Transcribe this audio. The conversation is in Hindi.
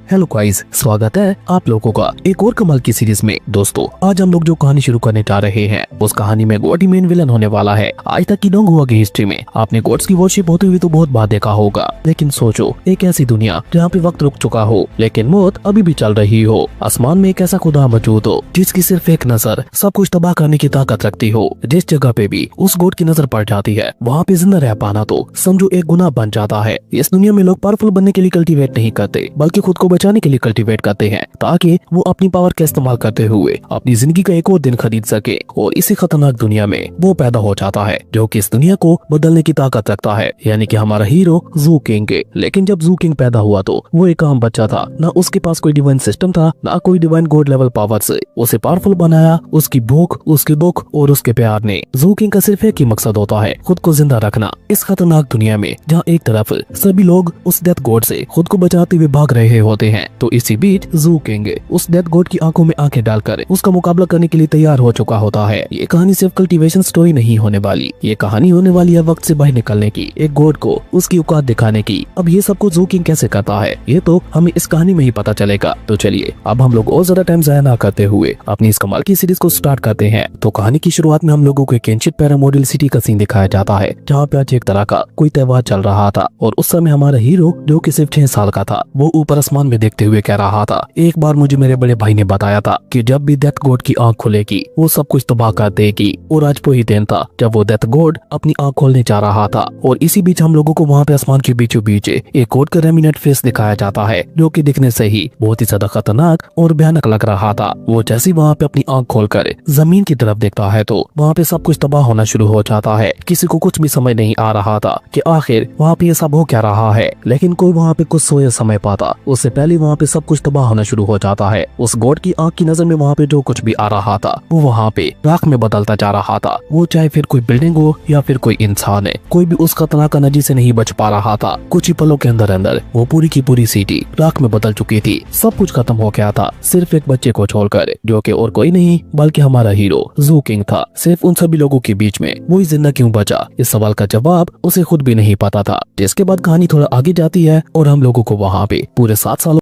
हेलो गाइस, स्वागत है आप लोगों का एक और कमाल की सीरीज में। दोस्तों, आज हम लोग जो कहानी शुरू करने जा रहे हैं उस कहानी में गॉड ही मेन विलन होने वाला है। आज तक की डोंग हुआ की हिस्ट्री में आपने गॉड्स की वर्शिप होती हुई तो बहुत बार देखा होगा, लेकिन सोचो एक ऐसी दुनिया जहाँ पे वक्त रुक चुका हो लेकिन मौत अभी भी चल रही हो। आसमान में एक ऐसा खुदा मौजूद हो जिसकी सिर्फ एक नजर सब कुछ तबाह करने की ताकत रखती हो। जिस जगह पे भी उस गॉड की नजर पड़ जाती है वहाँ पे जिंदा रह पाना तो समझो एक गुनाह बन जाता है। इस दुनिया में लोग पावरफुल बनने के लिए कल्टीवेट नहीं करते बल्कि खुद को बचाने के लिए कल्टीवेट करते हैं, ताकि वो अपनी पावर का इस्तेमाल करते हुए अपनी जिंदगी का एक और दिन खरीद सके। और इसी खतरनाक दुनिया में वो पैदा हो जाता है जो कि इस दुनिया को बदलने की ताकत रखता है, यानी कि हमारा हीरो जू किंग। लेकिन जब जू किंग पैदा हुआ तो वो एक आम बच्चा था, ना उसके पास कोई डिवाइन सिस्टम था, ना कोई डिवाइन गॉड लेवल पावर से उसे पावरफुल बनाया उसकी भूख, उसके दुख और उसके प्यार ने। जू किंग का सिर्फ एक ही मकसद होता है, खुद को जिंदा रखना इस खतरनाक दुनिया में जहाँ एक तरफ सभी लोग उस डेथ गॉड से खुद को बचाते हुए भाग रहे होते हैं, तो इसी बीच जू किंग उस डेथ गॉड की आंखों में आंखें डालकर उसका मुकाबला करने के लिए तैयार हो चुका होता है। ये कहानी सिर्फ कल्टीवेशन स्टोरी नहीं होने वाली, ये कहानी होने वाली है वक्त से बाहर निकलने की, एक गॉड को उसकी औकात दिखाने की। अब ये सब कुछ जू किंग कैसे करता है ये तो हमें इस कहानी में ही पता चलेगा। तो चलिए अब हम लोग और ज्यादा टाइम जाया ना करते हुए अपनी इस कमाल की सीरीज को स्टार्ट करते हैं। तो कहानी की शुरुआत में हम लोगों को एक एंशिएंट पैरामोडल सिटी का सीन दिखाया जाता है, जहाँ पे आज एक तरह का कोई त्योहार चल रहा था। और उस समय हमारा हीरो जो कि सिर्फ 6 साल का था, वो ऊपर आसमान में देखते हुए कह रहा था, एक बार मुझे मेरे बड़े भाई ने बताया था कि जब भी डेथ गॉड की आंख खुलेगी वो सब कुछ तबाह कर देगी। और आज वही दिन था जब वो डेथ गॉड अपनी आंख खोलने जा रहा था। और इसी बीच हम लोगों को वहाँ पे आसमान के बीचों बीच एक गॉड का रेमिनेंट फेस दिखाया जाता है, जो कि दिखने से ही बहुत ही ज्यादा खतरनाक और भयानक लग रहा था। वो जैसे वहाँ पे अपनी आंख खोलकर जमीन की तरफ देखता है तो वहाँ पे सब कुछ तबाह होना शुरू हो जाता है। किसी को कुछ भी समझ नहीं आ रहा था कि आखिर वहाँ पे ये सब हो क्या रहा है, लेकिन कोई वहाँ पे कुछ सोया समय पाता उससे पहले वहाँ पे सब कुछ तबाह होना शुरू हो जाता है। उस गॉड की आंख की नजर में वहाँ पे जो कुछ भी आ रहा था वो वहाँ पे राख में बदलता जा रहा था। वो चाहे फिर कोई बिल्डिंग हो या फिर कोई इंसान है, कोई भी उस खतरनाक एनर्जी से नहीं बच पा रहा था। कुछ ही पलों के अंदर अंदर वो पूरी की पूरी सिटी राख में बदल चुकी थी, सब कुछ खत्म हो गया था, सिर्फ एक बच्चे को छोड़कर, जो कि और कोई नहीं बल्कि हमारा हीरो जू किंग था। सिर्फ उन सभी लोगों के बीच में वो जिंदा क्यों बचा, इस सवाल का जवाब उसे खुद भी नहीं पता था। जिसके बाद कहानी थोड़ा आगे जाती है और हम लोगों को वहाँ पे पूरे 7 सालों